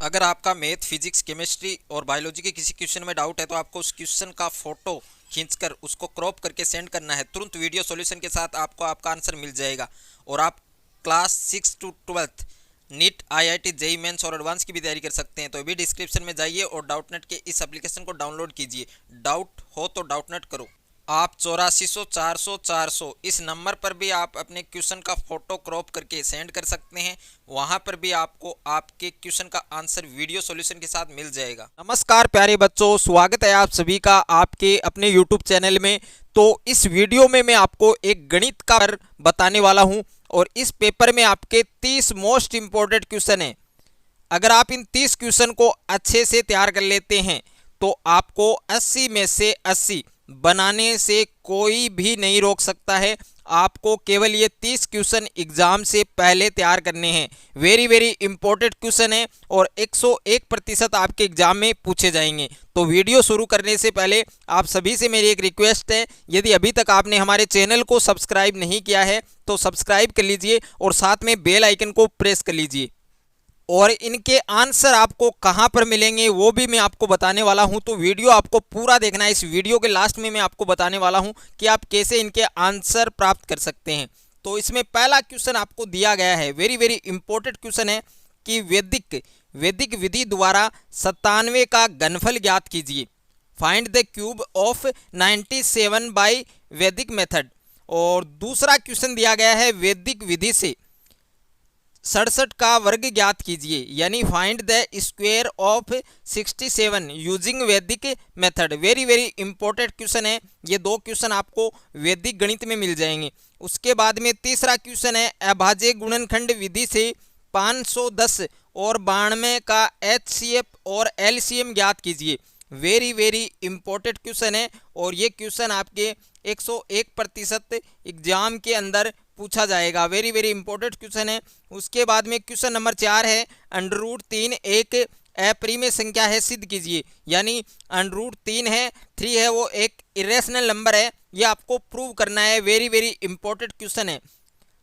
अगर आपका math, physics, chemistry और बायोलॉजी के किसी क्वेश्चन में डाउट है तो आपको उस क्वेश्चन का फोटो खींचकर उसको क्रॉप करके सेंड करना है। तुरंत वीडियो सॉल्यूशन के साथ आपको आपका आंसर मिल जाएगा। और आप class 6 to 12 NEET, IIT, JEE Mains और एडवांस की भी तैयारी कर सकते हैं। तो अभी डिस्क्रिप्शन में जाइए और डाउटनेट के इस एप्लीकेशन को डाउनलोड कीजिए। डाउट हो तो डाउटनेट करो। आप 8400 400 400 इस नंबर पर भी आप अपने क्वेश्चन का फोटो क्रॉप करके सेंड कर सकते हैं। वहां पर भी आपको आपके क्वेश्चन का आंसर वीडियो सॉल्यूशन के साथ मिल जाएगा। नमस्कार प्यारे बच्चों, स्वागत है आप सभी का आपके अपने यूट्यूब चैनल में। तो इस वीडियो में मैं आपको एक गणित का बताने वाला हूं और इस पेपर में आपके 30 मोस्ट इंपोर्टेंट क्वेश्चन हैं। अगर आप इन 30 क्वेश्चन को अच्छे से तैयार कर लेते हैं तो आपको 80 में से 80 बनाने से कोई भी नहीं रोक सकता है। आपको केवल ये 30 क्वेश्चन एग्जाम से पहले तैयार करने हैं। वेरी वेरी इंपॉर्टेंट क्वेश्चन है और 101% आपके एग्जाम में पूछे जाएंगे। तो वीडियो शुरू करने से पहले आप सभी से मेरी एक रिक्वेस्ट है, यदि अभी तक आपने हमारे चैनल को सब्सक्राइब नहीं किया है तो सब्सक्राइब कर लीजिए और साथ में बेल आइकन को प्रेस कर लीजिए। और इनके आंसर आपको कहां पर मिलेंगे वो भी मैं आपको बताने वाला हूं। तो वीडियो आपको पूरा देखना है। इस वीडियो के लास्ट में मैं आपको बताने वाला हूं कि आप कैसे इनके आंसर प्राप्त कर सकते हैं। तो इसमें पहला क्वेश्चन आपको दिया गया है, वेरी वेरी इंपॉर्टेंट क्वेश्चन है कि वैदिक विधि द्वारा 97 का घनफल ज्ञात कीजिए। Find the cube of 97 by Vedic method. और दूसरा क्वेश्चन दिया गया है, वैदिक विधि से 67 का वर्ग ज्ञात कीजिए, यानी find the square of 67 using Vedic method. Very very important question है। ये दो क्वेश्चन आपको वैदिक गणित में मिल जाएंगे। उसके बाद में तीसरा क्वेश्चन है, अभाज्य गुणनखंड विधि से 510 और 92 का एचसीएफ और एलसीएम ज्ञात कीजिए। वेरी वेरी इंपॉर्टेंट क्वेश्चन है और ये क्वेश्चन आपके 101% एग्जाम के अंदर पूछा जाएगा। वेरी वेरी इंपॉर्टेंट क्वेश्चन है। उसके बाद में क्वेश्चन नंबर 4 है, √3 एक अप्रिमेय संख्या है, सिद्ध कीजिए। यानी √3 है, 3 है, वो एक इरेशनल नंबर है, ये आपको प्रूव करना है। वेरी वेरी इंपॉर्टेंट क्वेश्चन है।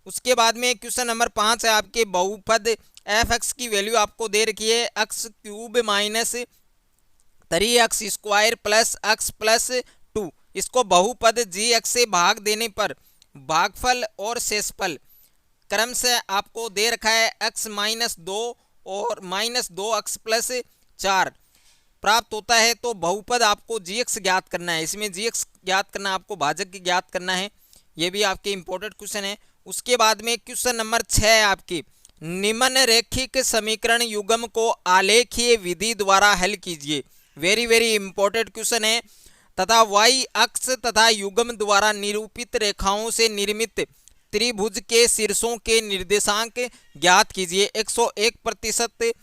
उसके बाद में क्वेश्चन नंबर 5 है, आपके बहुपद एफ एक्स की वैल्यू आपको दे रखी है x³ minus 3x² plus x plus 2। इसको बहुपद जी एक्स से भाग देने पर भागफल और शेषफल क्रम से आपको दे रखा है x-2 और -2x प्लस 4 प्राप्त होता है। तो बहुपद आपको gx ज्ञात करना है। इसमें gx ज्ञात करना, आपको भाजक ज्ञात करना है। ये भी आपके इंपॉर्टेंट क्वेश्चन है। उसके बाद में क्वेश्चन नंबर 6 है आपकी, निम्न रेखिक समीकरण युग्म को आलेखीय विधि द्वारा हल कीजिए। वेरी वेरी इंपॉर्टेंट क्वेश्चन है। तथा y अक्ष तथा युग्म द्वारा निरूपित रेखाओं से निर्मित त्रिभुज के शीर्षों के निर्देशांक ज्ञात कीजिए। 101%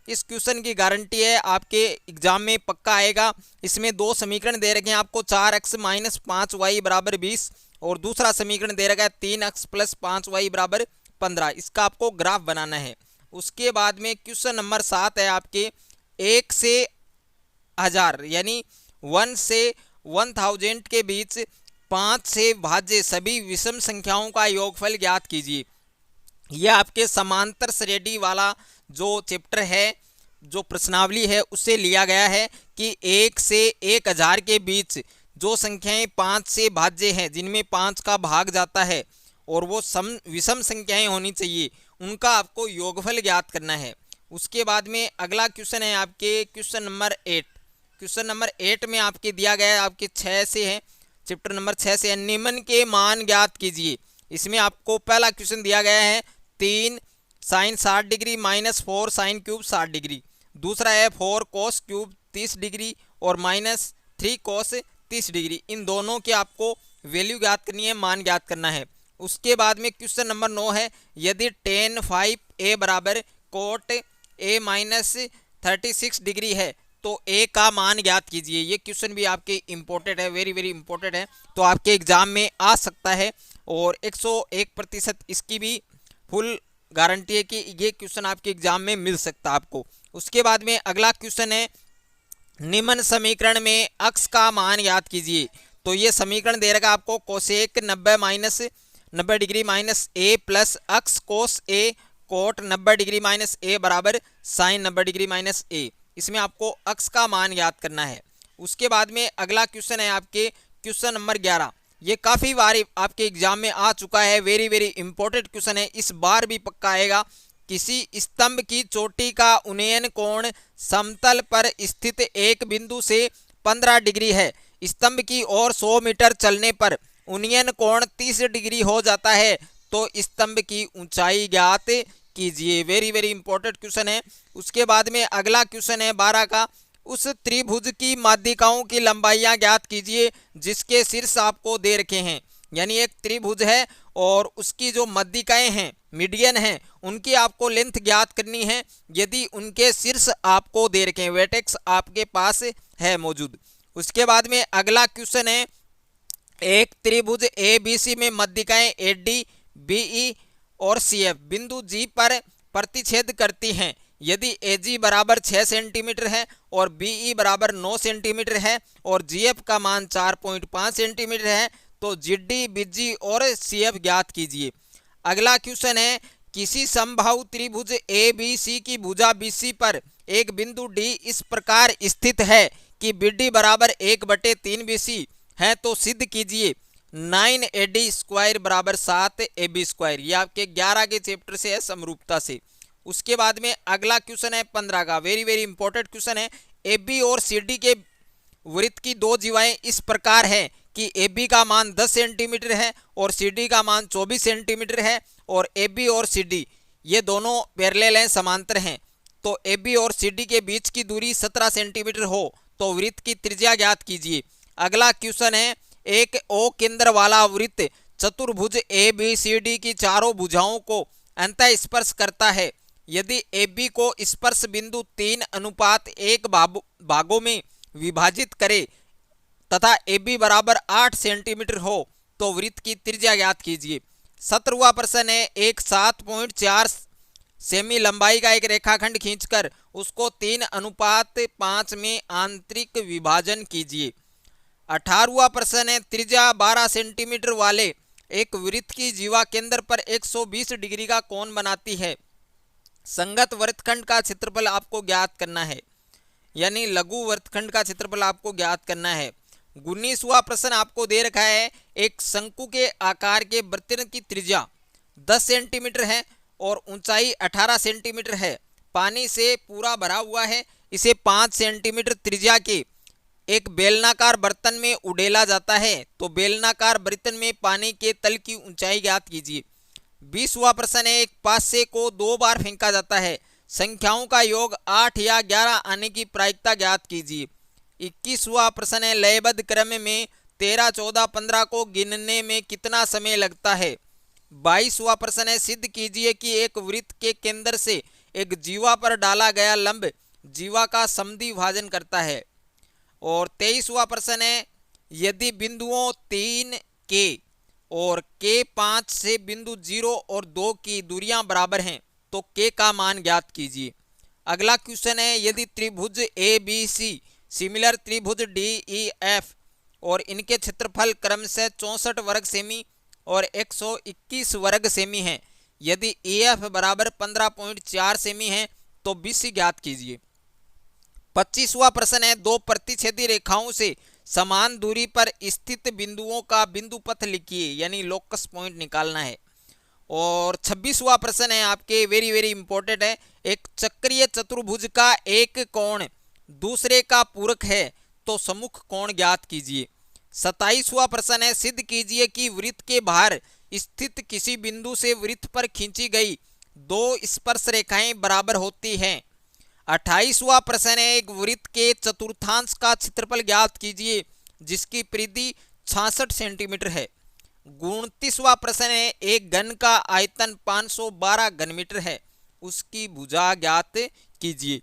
इस क्वेश्चन की गारंटी है, आपके एग्जाम में पक्का आएगा। इसमें दो समीकरण दे रखे हैं आपको, 4x माइनस 5y बराबर 20 और दूसरा समीकरण दे रखा है 3x प्लस 5y बराबर 15। इसका आपको ग्राफ बनाना है। उसके बाद में क्वेश्चन नंबर 7 है आपके, 1 से 1000 यानी 1 से 1000 के बीच 5 से भाज्य सभी विषम संख्याओं का योगफल ज्ञात कीजिए। यह आपके समांतर श्रेणी वाला जो चैप्टर है, जो प्रश्नावली है, उससे लिया गया है कि 1 से 1000 के बीच जो संख्याएं 5 से भाज्य हैं, जिनमें 5 का भाग जाता है और वो विषम संख्याएं होनी चाहिए, उनका आपको योगफल ज्ञात करना है। उसके बाद में अगला क्वेश्चन है आपके क्वेश्चन नंबर 8। क्वेश्चन नंबर 8 में आपके दिया गया है, आपके 6 से है, चैप्टर नंबर 6 से है, निम्न के मान ज्ञात कीजिए। इसमें आपको पहला क्वेश्चन दिया गया है 3 sine 60 degree minus 4 sine cube 60 degree. दूसरा है 4 कोस क्यूब 30 डिग्री और माइनस 3 कोस 30 डिग्री। इन दोनों के आपको वैल्यू ज्ञात करनी है, मान ज्ञात करना है। उसके बाद में क्वेश्चन नंबर 9 है, यदि tan 5a बराबर कोट a माइनस 36 डिग्री है तो a का मान ज्ञात कीजिए। ये क्वेश्चन भी आपके इंपॉर्टेंट है, वेरी वेरी इंपॉर्टेंट है, तो आपके एग्जाम में आ सकता है और 101% इसकी भी फुल गारंटी है कि ये क्वेश्चन आपके एग्जाम में मिल सकता है आपको। उसके बाद में अगला क्वेश्चन है, निम्न समीकरण में अक्स का मान ज्ञात कीजिए। तो ये समीकरण दे रखा आपको, cosec 90 degree minus a plus अक्स cos a cot 90 degree minus A बराबर साइन 90 डिग्री माइनस ए। इसमें आपको अक्स का मान याद करना है। उसके बाद में अगला क्वेश्चन है आपके क्वेश्चन नंबर 11। ये काफ़ी बार आपके एग्जाम में आ चुका है, वेरी वेरी इंपॉर्टेंट क्वेश्चन है, इस बार भी पक्का आएगा। किसी स्तंभ की चोटी का उन्नयन कोण समतल पर स्थित एक बिंदु से 15 डिग्री है। स्तंभ की ओर 100 मीटर चलने पर उन्नयन कोण 30 डिग्री हो जाता है, तो स्तंभ की ऊंचाई ज्ञात कीजिए। वेरी वेरी इंपॉर्टेंट क्वेश्चन है। उसके बाद में अगला क्वेश्चन है 12 का, उस त्रिभुज की माध्यिकाओं की लंबाइयां ज्ञात कीजिए जिसके शीर्ष आपको दे रखे हैं। यानी एक त्रिभुज है और उसकी जो माध्यिकाएं हैं, मीडियन हैं, उनकी आपको लेंथ ज्ञात करनी है यदि उनके शीर्ष आपको दे रखे हैं, वर्टेक्स आपके पास है मौजूद। उसके बाद में अगला क्वेश्चन है, एक त्रिभुज ए बी सी में माध्यिकाएं ए डी बी ई और सी एफ बिंदु जी पर प्रतिच्छेद करती हैं। यदि ए जी बराबर 6 सेंटीमीटर है और बी ई बराबर 9 सेंटीमीटर है और जी एफ का मान 4.5 सेंटीमीटर है, तो जी डी बी जी और सी एफ ज्ञात कीजिए। अगला क्वेश्चन है, किसी समबाहु त्रिभुज ए बी सी की भुजा बी सी पर एक बिंदु डी इस प्रकार स्थित है कि बी डी बराबर 1/3 बी सी है, तो सिद्ध कीजिए 9 ए डी स्क्वायर बराबर 7 ए बी स्क्वायर। ये आपके 11 के चैप्टर से है, समरूपता से। उसके बाद में अगला क्वेश्चन है 15 का, वेरी वेरी इंपॉर्टेंट क्वेश्चन है। ए बी और सी डी के वृत्त की दो जीवाएं इस प्रकार हैं कि ए बी का मान 10 सेंटीमीटर है और सी डी का मान 24 सेंटीमीटर है, और ए बी और सी डी ये दोनों पैरेलल हैं, समांतर हैं। तो ए बी और सी डी के बीच की दूरी 17 सेंटीमीटर हो तो वृत्त की त्रिज्या ज्ञात कीजिए। अगला क्वेश्चन है, एक ओ केंद्र वाला वृत्त चतुर्भुज ए बी सी डी की चारों भुजाओं को अंतः स्पर्श करता है। यदि ए बी को स्पर्श बिंदु 3:1 भागों में विभाजित करे तथा ए बी बराबर 8 सेंटीमीटर हो तो वृत्त की त्रिज्या ज्ञात कीजिए। 17वां प्रश्न है, एक 7.4 सेमी लंबाई का एक रेखाखंड खींचकर उसको 3:5 में आंतरिक विभाजन कीजिए। 18वां प्रश्न है, त्रिज्या 12 सेंटीमीटर वाले एक वृत्त की जीवा केंद्र पर 120 डिग्री का कोण बनाती है। संगत वृत्तखंड का क्षेत्रफल आपको ज्ञात करना है, यानी लघु वृत्तखंड का क्षेत्रफल आपको ज्ञात करना है। 19वां प्रश्न आपको दे रखा है, एक शंकु के आकार के वृत्त की त्रिज्या 10 सेंटीमीटर है और ऊंचाई 18 सेंटीमीटर है, पानी से पूरा भरा हुआ है। इसे 5 सेंटीमीटर त्रिज्या के एक बेलनाकार बर्तन में उड़ेला जाता है, तो बेलनाकार बर्तन में पानी के तल की ऊंचाई ज्ञात कीजिए। 20वां प्रश्न है, एक पासे को 2 बार फेंका जाता है, संख्याओं का योग 8 या 11 आने की प्रायिकता ज्ञात कीजिए। 21वां प्रश्न है, लयबद्ध क्रम में 13, 14, 15 को गिनने में कितना समय लगता है। 22वां प्रश्न है, सिद्ध कीजिए कि एक वृत्त के केंद्र से एक जीवा पर डाला गया लंब जीवा का समद्वि विभाजन करता है। और 23वां प्रश्न है, यदि बिंदुओं 3 के और के 5 से बिंदु 0 और 2 की दूरियां बराबर हैं तो के का मान ज्ञात कीजिए। अगला क्वेश्चन है, यदि त्रिभुज ए बी सी सिमिलर त्रिभुज डी ई एफ और इनके क्षेत्रफल क्रमशः 64 वर्ग सेमी और 121 वर्ग सेमी है, यदि ए एफ बराबर 15.4 सेमी है तो बी सी ज्ञात कीजिए। 25वां प्रश्न है, दो प्रतिच्छेदी रेखाओं से समान दूरी पर स्थित बिंदुओं का बिंदु पथ लिखिए, यानी लोकस पॉइंट निकालना है। और 26वां प्रश्न है आपके, वेरी वेरी इंपॉर्टेंट है, एक चक्रीय चतुर्भुज का एक कोण दूसरे का पूरक है तो सम्मुख कोण ज्ञात कीजिए। 27वां प्रश्न है, सिद्ध कीजिए कि वृत्त के बाहर स्थित किसी बिंदु से वृत्त पर खींची गई दो स्पर्श रेखाएं बराबर होती हैं। 28वां प्रश्न है, एक वृत्त के चतुर्थांश का क्षेत्रफल ज्ञात कीजिए जिसकी परिधि 66 सेंटीमीटर है। 29वां प्रश्न है, एक घन का आयतन 512 घन मीटर है, उसकी भुजा ज्ञात कीजिए।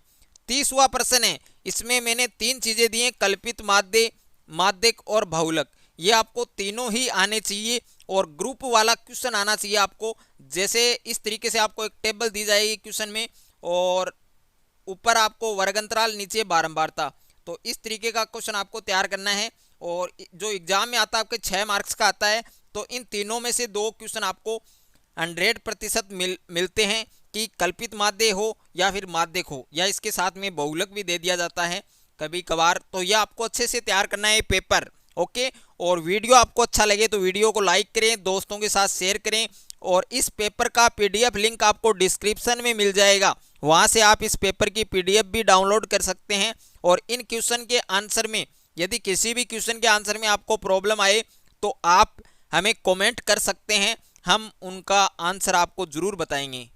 30वां प्रश्न है, इसमें मैंने 3 चीजें दी हैं, कल्पित माध्य, माध्यक और बहुलक। ये आपको तीनों ही आने चाहिए और ग्रुप वाला क्वेश्चन आना चाहिए आपको। जैसे इस तरीके से आपको एक टेबल दी जाएगी क्वेश्चन में और ऊपर आपको वर्गंतराल, नीचे बारंबारता, तो इस तरीके का क्वेश्चन आपको तैयार करना है। और जो एग्जाम में आता है आपके 6 मार्क्स का आता है, तो इन तीनों में से 2 क्वेश्चन आपको 100% मिलते हैं। कि कल्पित माध्य हो या फिर माध्यक हो, या इसके साथ में बहुलक भी दे दिया जाता है कभी कभार। तो यह आपको अच्छे से तैयार करना है पेपर। ओके, और वीडियो आपको अच्छा लगे तो वीडियो को लाइक करें, दोस्तों के साथ शेयर करें, और इस पेपर का पीडीएफ लिंक आपको डिस्क्रिप्शन में मिल जाएगा, वहां से आप इस पेपर की पीडीएफ भी डाउनलोड कर सकते हैं। और इन क्वेश्चन के आंसर में, यदि किसी भी क्वेश्चन के आंसर में आपको प्रॉब्लम आए तो आप हमें कमेंट कर सकते हैं, हम उनका आंसर आपको जरूर बताएंगे।